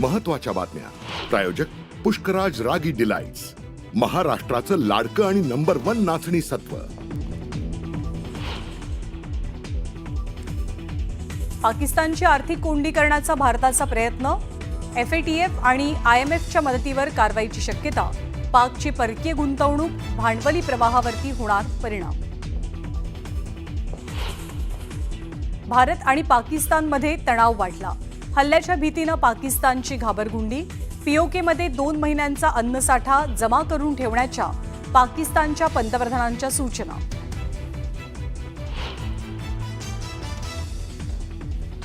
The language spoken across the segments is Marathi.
महत्त्वाच्या बातम्या. प्रायोजक पुष्कराज रागी डिलाइट्स, महाराष्ट्राचं लाडकं आणि नंबर 1 नाचणी सत्व. पाकिस्तानची आर्थिक कोंडी करण्याचा भारताचा प्रयत्न. FATF आणि IMFच्या मदतीवर कारवाईची शक्यता. पाकची परकीय गुंतवणूक, भांडवली प्रवाहावरती होणार परिणाम. भारत आणि पाकिस्तानमध्ये तणाव वाढला. हल्ल्याच्या भीतीनं पाकिस्तानची घाबरगुंडी. POKमध्ये 2 महिन्यांचा अन्नसाठा जमा करून ठेवण्याच्या पाकिस्तानच्या पंतप्रधानांच्या सूचना.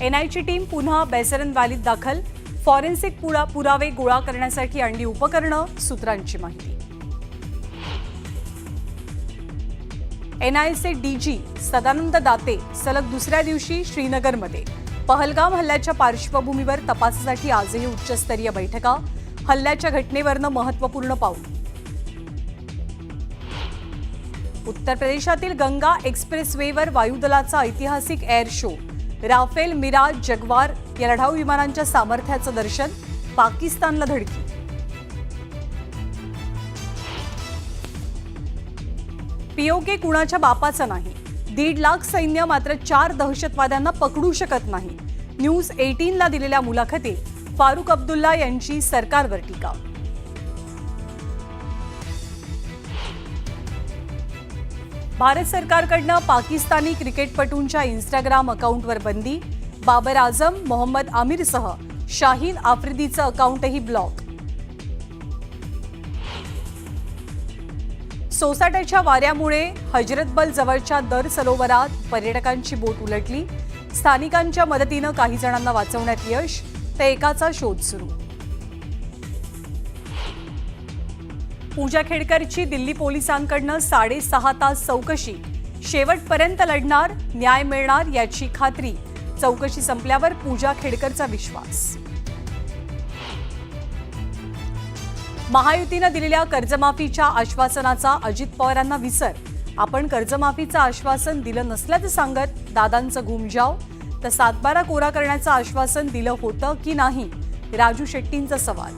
NIची टीम पुन्हा बेसरन व्हॅलीत दाखल. फॉरेन्सिक पुरावे गोळा करण्यासाठी आणली उपकरणं, सूत्रांची माहिती. NIचे DG सदानंद दाते सलग दुसऱ्या दिवशी श्रीनगरमध्ये. पहलगाम हल्ल्याच्या पार्श्वभूमीवर तपासासाठी आजही उच्चस्तरीय बैठका. हल्ल्याच्या घटनेवरनं महत्त्वपूर्ण पाऊल. उत्तर प्रदेशातील गंगा एक्सप्रेसवेवर वायुदलाचा ऐतिहासिक एअर शो. राफेल, मिराज, जगवार या लढाऊ विमानांच्या सामर्थ्याचं दर्शन. पाकिस्तानला धडकी. POK कुणाच्या बापाचं नाही. 1.5 लाख सैन्य मात्र 4 दहशतवाद्यांना पकडू शकत नाही. न्यूज 18ला दिलेल्या मुलाखतीत फारुख अब्दुल्ला यांची सरकारवर टीका. भारत सरकारकडनं पाकिस्तानी क्रिकेटपटूंच्या इंस्टाग्राम अकाउंटवर बंदी. बाबर आझम, मोहम्मद आमिरसह शाहीन आफ्रिदीचं अकाउंटही ब्लॉक. सोसाट्याच्या वाऱ्यामुळे हजरतबल जवळच्या दर सरोवरात पर्यटकांची बोट उलटली. स्थानिकांच्या मदतीनं काही जणांना वाचवण्यात यश, तर एकाचा शोध सुरू. पूजा खेडकरची दिल्ली पोलिसांकडनं 6.5 तास चौकशी. शेवटपर्यंत लढणार, न्याय मिळणार याची खात्री. चौकशी संपल्यावर पूजा खेडकरचा विश्वास. महायुतीनं दिलेल्या कर्जमाफीच्या आश्वासनाचा अजित पवारांना विसर. आपण कर्जमाफीचं आश्वासन दिलं नसल्याचं सांगत दादांचं घुमजाव. तर 7/12 कोरा करण्याचं आश्वासन दिलं होतं की नाही, राजू शेट्टींचा सवाल.